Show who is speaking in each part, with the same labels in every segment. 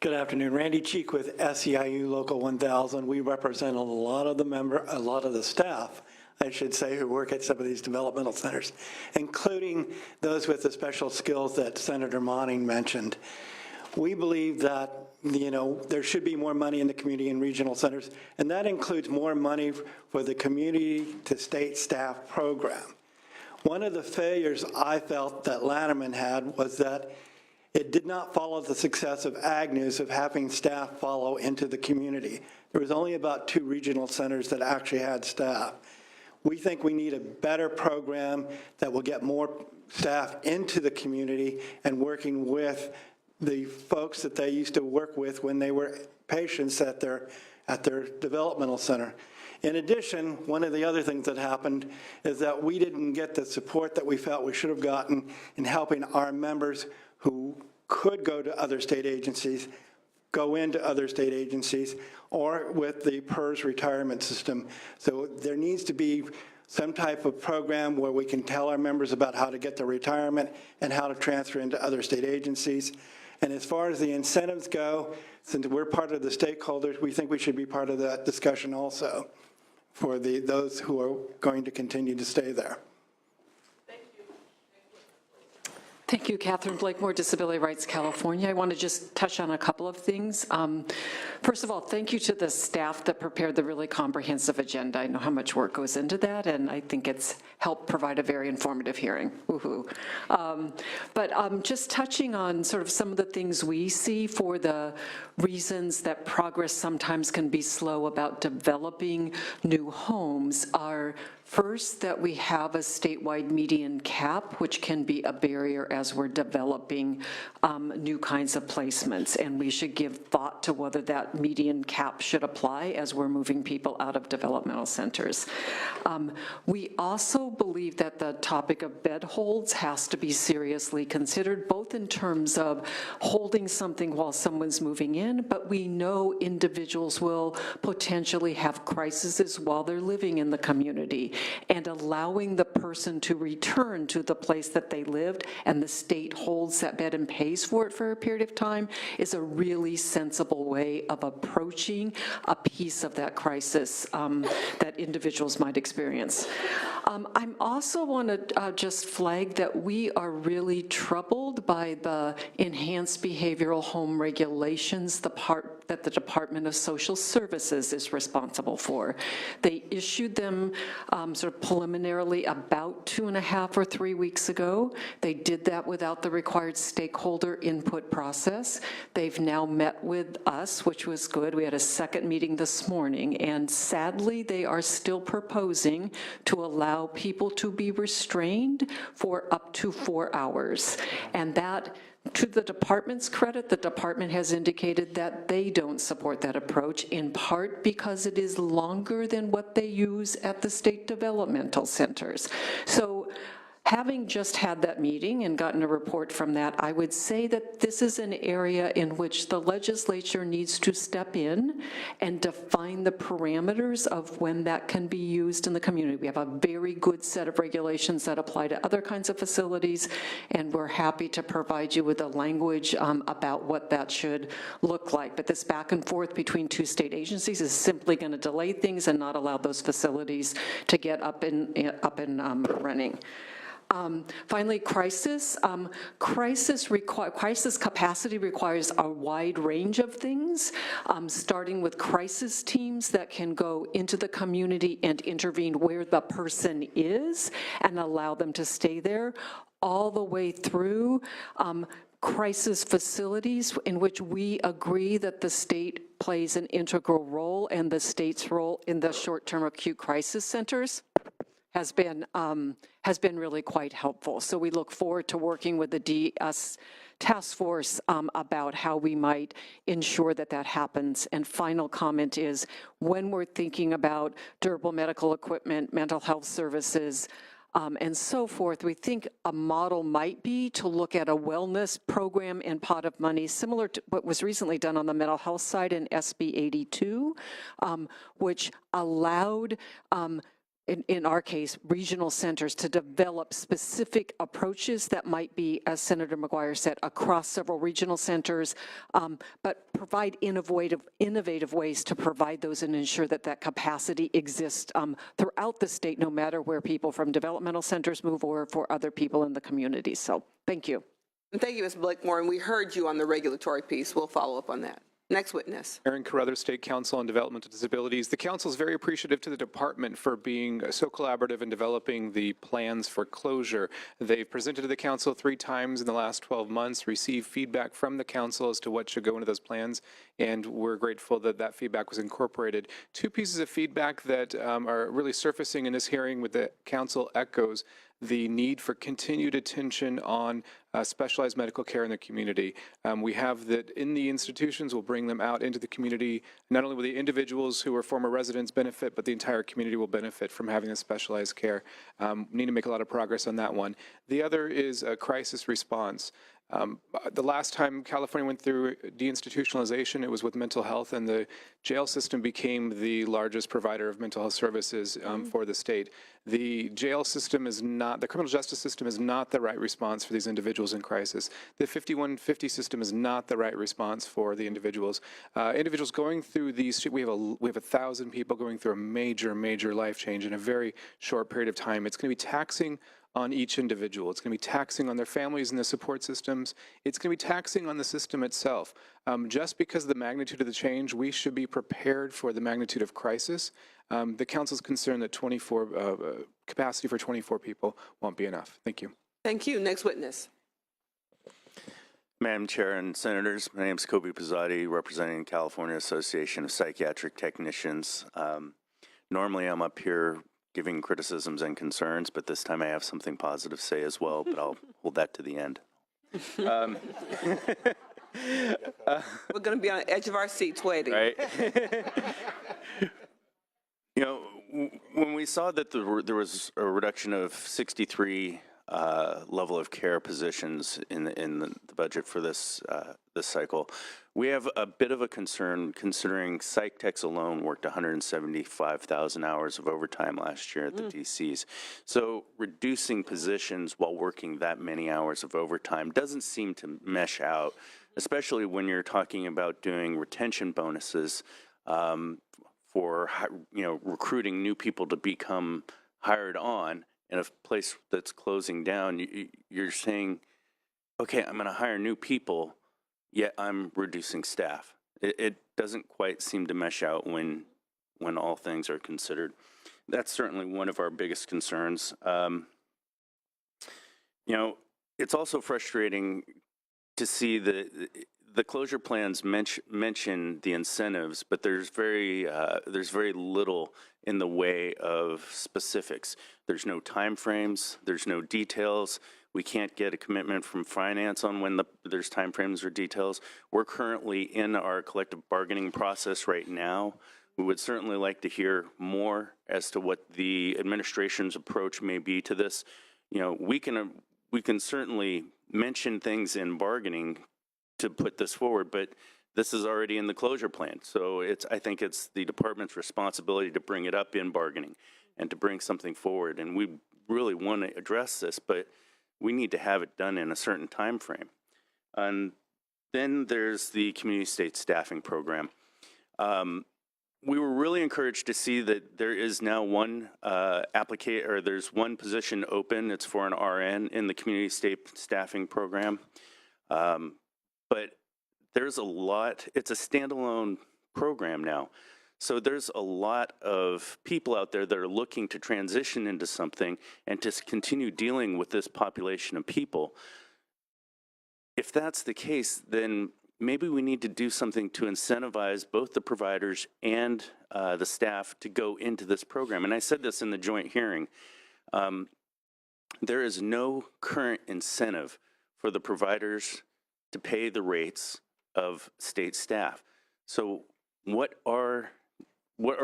Speaker 1: Good afternoon. Randy Cheek with SEIU Local 1000. We represent a lot of the staff, I should say, who work at some of these developmental centers, including those with the special skills that Senator Monning mentioned. We believe that, there should be more money in the community and regional centers, and that includes more money for the community to state staff program. One of the failures I felt that Lanterman had was that it did not follow the success of Agnew's of having staff follow into the community. There was only about 2 regional centers that actually had staff. We think we need a better program that will get more staff into the community and working with the folks that they used to work with when they were patients at their developmental center. In addition, one of the other things that happened is that we didn't get the support that we felt we should have gotten in helping our members who could go to other state agencies, go into other state agencies, or with the PERS retirement system. So there needs to be some type of program where we can tell our members about how to get their retirement and how to transfer into other state agencies. And as far as the incentives go, since we're part of the stakeholders, we think we should be part of that discussion also for those who are going to continue to stay there.
Speaker 2: Thank you, Catherine Blakemore, Disability Rights California. I want to just touch on a couple of things. First of all, thank you to the staff that prepared the really comprehensive agenda. I know how much work goes into that, and I think it's helped provide a very informative hearing. Woohoo. But just touching on sort of some of the things we see for the reasons that progress sometimes can be slow about developing new homes are first, that we have a statewide median cap, which can be a barrier as we're developing new kinds of placements, and we should give thought to whether that median cap should apply as we're moving people out of developmental centers. We also believe that the topic of bed holds has to be seriously considered, both in terms of holding something while someone's moving in, but we know individuals will potentially have crises while they're living in the community, and allowing the person to return to the place that they lived and the state holds that bed and pays for it for a period of time is a really sensible way of approaching a piece of that crisis that individuals might experience. I also want to just flag that we are really troubled by the enhanced behavioral home regulations, the part that the Department of Social Services is responsible for. They issued them sort of preliminarily about 2.5 or 3 weeks ago. They did that without the required stakeholder input process. They've now met with us, which was good. We had a second meeting this morning, and sadly, they are still proposing to allow people to be restrained for up to 4 hours. And that, to the department's credit, the department has indicated that they don't support that approach, in part because it is longer than what they use at the state developmental centers. So having just had that meeting and gotten a report from that, I would say that this is an area in which the legislature needs to step in and define the parameters of when that can be used in the community. We have a very good set of regulations that apply to other kinds of facilities, and we're happy to provide you with the language about what that should look like. But this back and forth between 2 state agencies is simply going to delay things and not allow those facilities to get up and running. Finally, crisis capacity requires a wide range of things, starting with crisis teams that can go into the community and intervene where the person is and allow them to stay there, all the way through crisis facilities in which we agree that the state plays an integral role, and the state's role in the short-term acute crisis centers has been really quite helpful. So we look forward to working with the DS task force about how we might ensure that that happens. And final comment is, when we're thinking about durable medical equipment, mental health services, and so forth, we think a model might be to look at a wellness program and pot of money similar to what was recently done on the mental health side in SB 82, which allowed in our case, regional centers to develop specific approaches that might be, as Senator McGuire said, across several regional centers, but provide innovative ways to provide those and ensure that that capacity exists throughout the state, no matter where people from developmental centers move or for other people in the community. So thank you.
Speaker 3: And thank you, Ms. Blakemore, and we heard you on the regulatory piece. We'll follow up on that. Next witness.
Speaker 4: Aaron Carruthers, State Council on Developmental Disabilities. The council is very appreciative to the department for being so collaborative in developing the plans for closure. They've presented to the council 3 times in the last 12 months, received feedback from the council as to what should go into those plans, and we're grateful that that feedback was incorporated. 2 pieces of feedback that are really surfacing in this hearing with the council echoes the need for continued attention on specialized medical care in the community. We have that in the institutions, we'll bring them out into the community. Not only will the individuals who are former residents benefit, but the entire community will benefit from having this specialized care. We need to make a lot of progress on that one. The other is a crisis response. The last time California went through deinstitutionalization, it was with mental health, and the jail system became the largest provider of mental health services for the state. The jail system is not, the criminal justice system is not the right response for these individuals in crisis. The 5150 system is not the right response for the individuals. Individuals going through these, we have 1,000 people going through a major life change in a very short period of time. It's going to be taxing on each individual. It's going to be taxing on their families and the support systems. It's going to be taxing on the system itself. Just because of the magnitude of the change, we should be prepared for the magnitude of crisis. The council's concerned that capacity for 24 people won't be enough. Thank you.
Speaker 3: Thank you. Next witness.
Speaker 5: Madam Chair and Senators, my name is Kobe Pizzotti, representing California Association of Psychiatric Technicians. Normally I'm up here giving criticisms and concerns, but this time I have something positive to say as well, but I'll hold that to the end.
Speaker 3: We're going to be on the edge of our seats waiting.
Speaker 5: Right? You know, when we saw that there was a reduction of 63 level of care positions in the budget for this cycle, we have a bit of a concern considering psych techs alone worked 175,000 hours of overtime last year at the DCs. So reducing positions while working that many hours of overtime doesn't seem to mesh out, especially when you're talking about doing retention bonuses for recruiting new people to become hired on in a place that's closing down. You're saying, okay, I'm going to hire new people, yet I'm reducing staff. It doesn't quite seem to mesh out when all things are considered. That's certainly one of our biggest concerns. It's also frustrating to see the closure plans mention the incentives, but there's very little in the way of specifics. There's no time frames, there's no details. We can't get a commitment from finance on when there's time frames or details. We're currently in our collective bargaining process right now. We would certainly like to hear more as to what the administration's approach may be to this. We can certainly mention things in bargaining to put this forward, but this is already in the closure plan. So I think it's the department's responsibility to bring it up in bargaining and to bring something forward. And we really want to address this, but we need to have it done in a certain time frame. And then there's the community state staffing program. We were really encouraged to see that there is now there's one position open. It's for an RN in the community state staffing program. But there's a lot, it's a standalone program now. So there's a lot of people out there that are looking to transition into something and to continue dealing with this population of people. If that's the case, then maybe we need to do something to incentivize both the providers and the staff to go into this program. And I said this in the joint hearing. There is no current incentive for the providers to pay the rates of state staff. So what are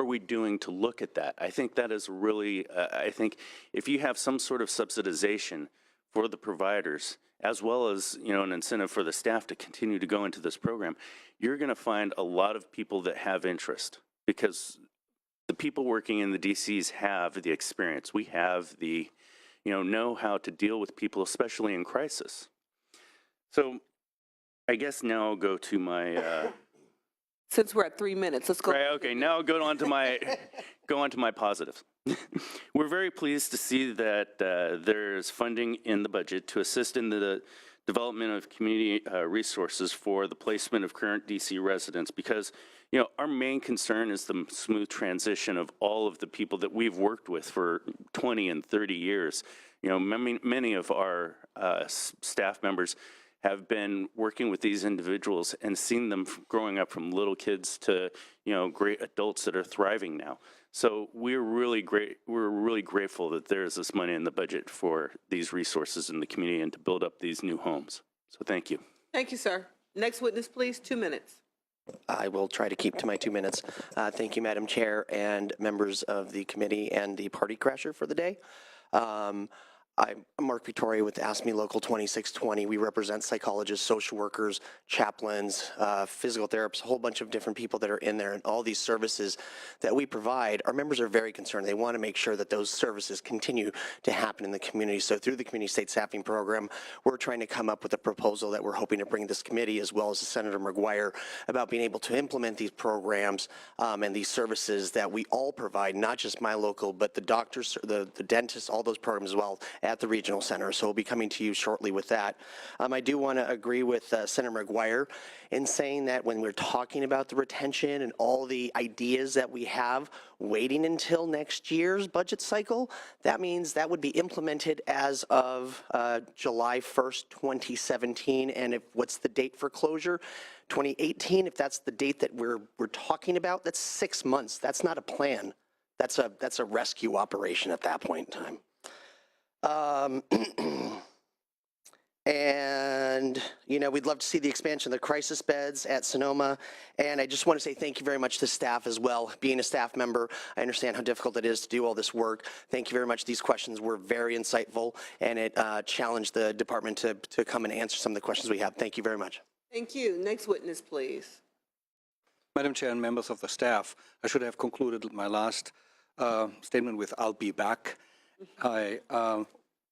Speaker 5: we doing to look at that? I think that is really, I think if you have some sort of subsidization for the providers, as well as an incentive for the staff to continue to go into this program, you're going to find a lot of people that have interest, because the people working in the DCs have the experience. We have the, know how to deal with people, especially in crisis. So I guess now I'll go to my,
Speaker 3: Since we're at 3 minutes, let's go.
Speaker 5: right, okay, now I'll go on to my positives. We're very pleased to see that there's funding in the budget to assist in the development of community resources for the placement of current DC residents, because our main concern is the smooth transition of all of the people that we've worked with for 20 and 30 years. Many of our staff members have been working with these individuals and seen them growing up from little kids to great adults that are thriving now. So we're really grateful that there's this money in the budget for these resources in the community and to build up these new homes. So thank you.
Speaker 3: Thank you, sir. Next witness, please, 2 minutes.
Speaker 6: I will try to keep to my 2 minutes. Thank you, Madam Chair and members of the committee and the party crasher for the day. I'm Mark Victoria with ASME Local 2620. We represent psychologists, social workers, chaplains, physical therapists, a whole bunch of different people that are in there, and all these services that we provide. Our members are very concerned. They want to make sure that those services continue to happen in the community. So through the Community State Staffing Program, we're trying to come up with a proposal that we're hoping to bring to this committee, as well as to Senator McGuire, about being able to implement these programs and these services that we all provide, not just my local, but the doctors, the dentists, all those programs as well, at the regional center. So we'll be coming to you shortly with that. I do want to agree with Senator McGuire in saying that when we're talking about the retention and all the ideas that we have waiting until next year's budget cycle, that means that would be implemented as of July 1st, 2017. And what's the date for closure? 2018. If that's the date that we're talking about, that's 6 months. That's not a plan. That's a rescue operation at that point in time. And, we'd love to see the expansion of the crisis beds at Sonoma. And I just want to say thank you very much to staff as well. Being a staff member, I understand how difficult it is to do all this work. Thank you very much. These questions were very insightful, and it challenged the department to come and answer some of the questions we have. Thank you very much.
Speaker 3: Thank you. Next witness, please.
Speaker 7: Madam Chair and members of the staff, I should have concluded my last statement with "I'll be back." I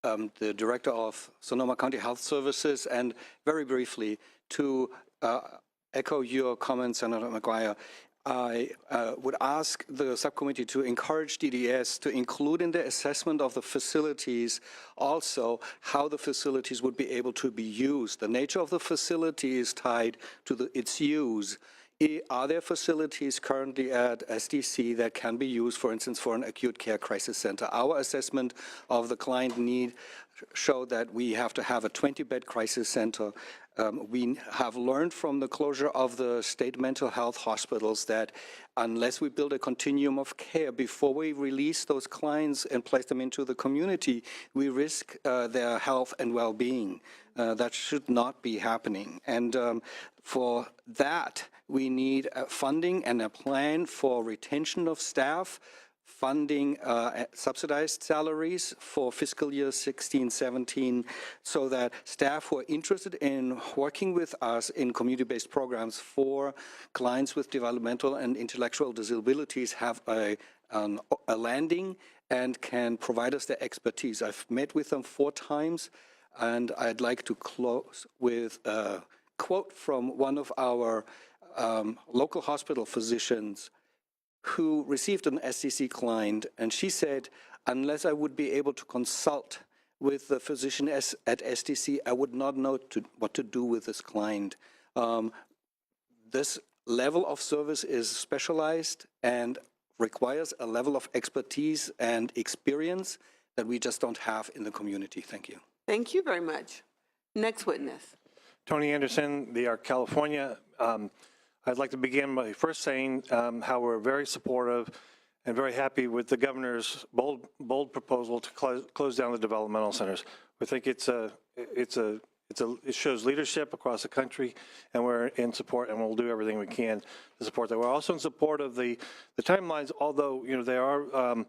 Speaker 7: am the director of Sonoma County Health Services, and very briefly, to echo your comments, Senator McGuire, I would ask the subcommittee to encourage DDS to include in the assessment of the facilities also how the facilities would be able to be used. The nature of the facility is tied to its use. Are there facilities currently at SDC that can be used, for instance, for an acute care crisis center? Our assessment of the client need showed that we have to have a 20-bed crisis center. We have learned from the closure of the state mental health hospitals that unless we build a continuum of care before we release those clients and place them into the community, we risk their health and well-being. That should not be happening. And for that, we need funding and a plan for retention of staff, funding subsidized salaries for fiscal year 16-17, so that staff who are interested in working with us in community-based programs for clients with developmental and intellectual disabilities have a landing and can provide us their expertise. I've met with them 4 times, and I'd like to close with a quote from one of our local hospital physicians who received an SDC client, and she said, unless I would be able to consult with the physician at SDC, I would not know what to do with this client. This level of service is specialized and requires a level of expertise and experience that we just don't have in the community. Thank you.
Speaker 3: Thank you very much. Next witness.
Speaker 8: Tony Anderson, the Arc California. I'd like to begin by first saying how we're very supportive and very happy with the governor's bold proposal to close down the developmental centers. We think it shows leadership across the country, and we're in support, and we'll do everything we can to support that. We're also in support of the timelines, although they are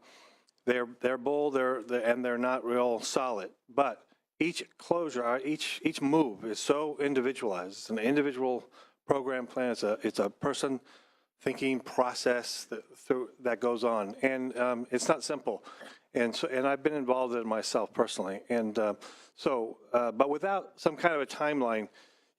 Speaker 8: they're bold, and they're not real solid. But each closure, each move is so individualized. It's an individual program plan. It's a person thinking process that goes on. And it's not simple. And I've been involved in it myself personally. And but without some kind of a timeline,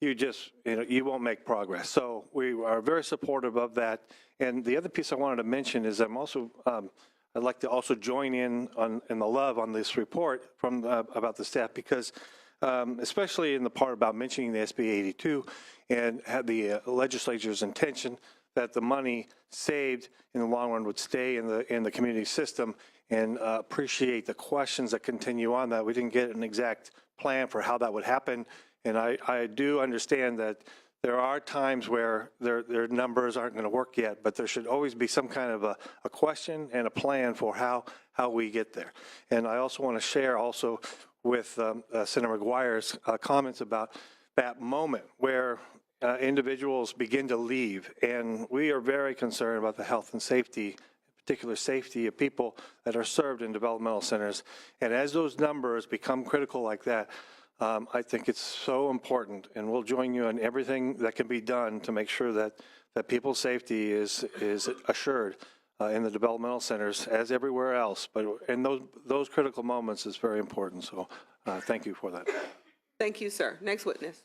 Speaker 8: you won't make progress. So we are very supportive of that. And the other piece I wanted to mention is I'd like to also join in the love on this report about the staff, because especially in the part about mentioning the SB 82 and had the legislature's intention that the money saved in the long run would stay in the community system, and appreciate the questions that continue on that. We didn't get an exact plan for how that would happen, and I do understand that there are times where their numbers aren't going to work yet, but there should always be some kind of a question and a plan for how we get there. And I also want to share also with Senator McGuire's comments about that moment where individuals begin to leave, and we are very concerned about the health and safety, particular safety of people that are served in developmental centers. And as those numbers become critical like that, I think it's so important, and we'll join you in everything that can be done to make sure that people's safety is assured in the developmental centers as everywhere else. But in those critical moments is very important. So thank you for that.
Speaker 3: Thank you, sir. Next witness.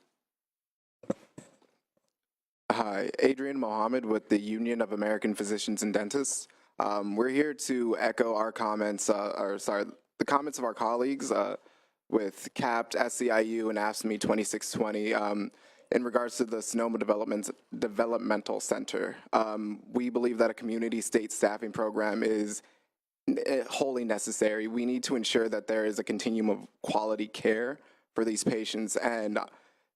Speaker 9: Hi, Adrian Mohammed with the Union of American Physicians and Dentists. We're here to echo our comments, the comments of our colleagues with CAPT, SEIU, and AFSCME 2620 in regards to the Sonoma Developmental Center. We believe that a community state staffing program is wholly necessary. We need to ensure that there is a continuum of quality care for these patients, and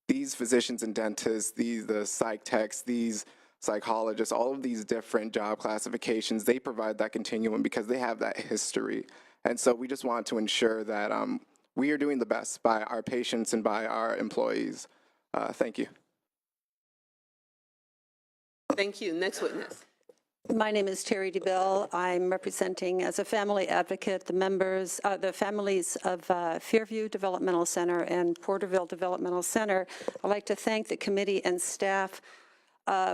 Speaker 9: these physicians and dentists, the psych techs, these psychologists, all of these different job classifications, they provide that continuum because they have that history. And so we just want to ensure that we are doing the best by our patients and by our employees. Thank you.
Speaker 3: Thank you. Next witness.
Speaker 10: My name is Terry DeBell. I'm representing, as a family advocate, the families of Fairview Developmental Center and Porterville Developmental Center. I'd like to thank the committee and staff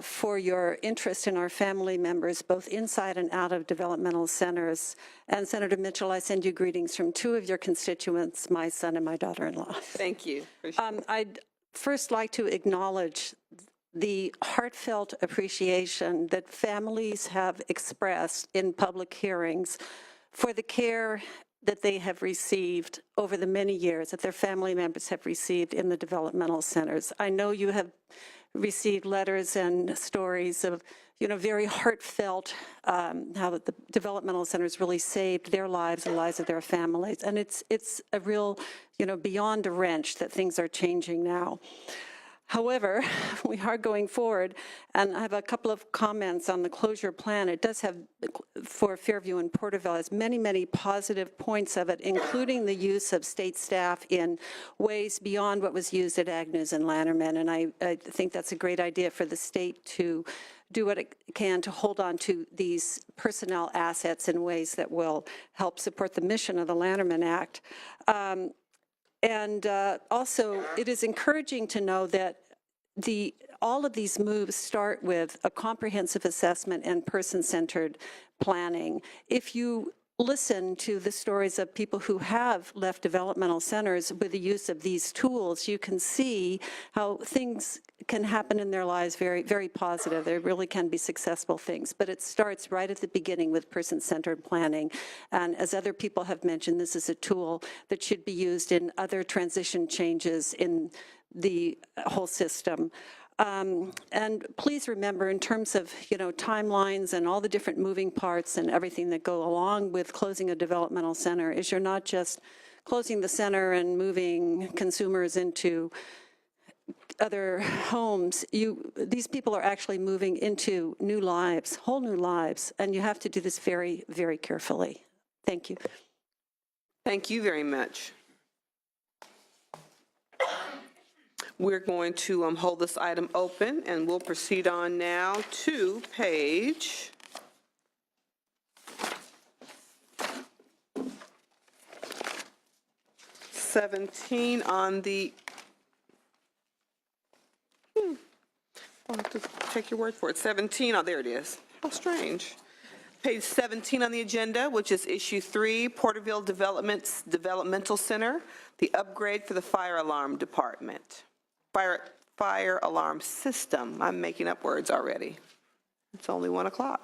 Speaker 10: for your interest in our family members, both inside and out of developmental centers. And Senator Mitchell, I send you greetings from two of your constituents, my son and my daughter-in-law.
Speaker 3: Thank you.
Speaker 10: I'd first like to acknowledge the heartfelt appreciation that families have expressed in public hearings for the care that they have received over the many years that their family members have received in the developmental centers. I know you have received letters and stories of, very heartfelt how the developmental centers really saved their lives, the lives of their families. And it's a real, beyond a wrench that things are changing now. However, we are going forward, and I have a couple of comments on the closure plan. It does have, for Fairview and Porterville, has many, many positive points of it, including the use of state staff in ways beyond what was used at Agnews and Lanterman. And I think that's a great idea for the state to do what it can to hold on to these personnel assets in ways that will help support the mission of the Lanterman Act. And also, it is encouraging to know that all of these moves start with a comprehensive assessment and person-centered planning. If you listen to the stories of people who have left developmental centers with the use of these tools, you can see how things can happen in their lives very, very positive. There really can be successful things, but it starts right at the beginning with person-centered planning. And as other people have mentioned, this is a tool that should be used in other transition changes in the whole system. And please remember, in terms of, timelines and all the different moving parts and everything that go along with closing a developmental center, is you're not just closing the center and moving consumers into other homes. These people are actually moving into new lives, whole new lives, and you have to do this very, very carefully. Thank you.
Speaker 3: Thank you very much. We're going to hold this item open, and we'll proceed on now to page 17 on the I'll have to take your word for it. 17, oh, there it is. How strange. Page 17 on the agenda, which is issue 3, Porterville Developmental Center, the upgrade for the fire alarm department. Fire alarm system. I'm making up words already. It's only 1 o'clock.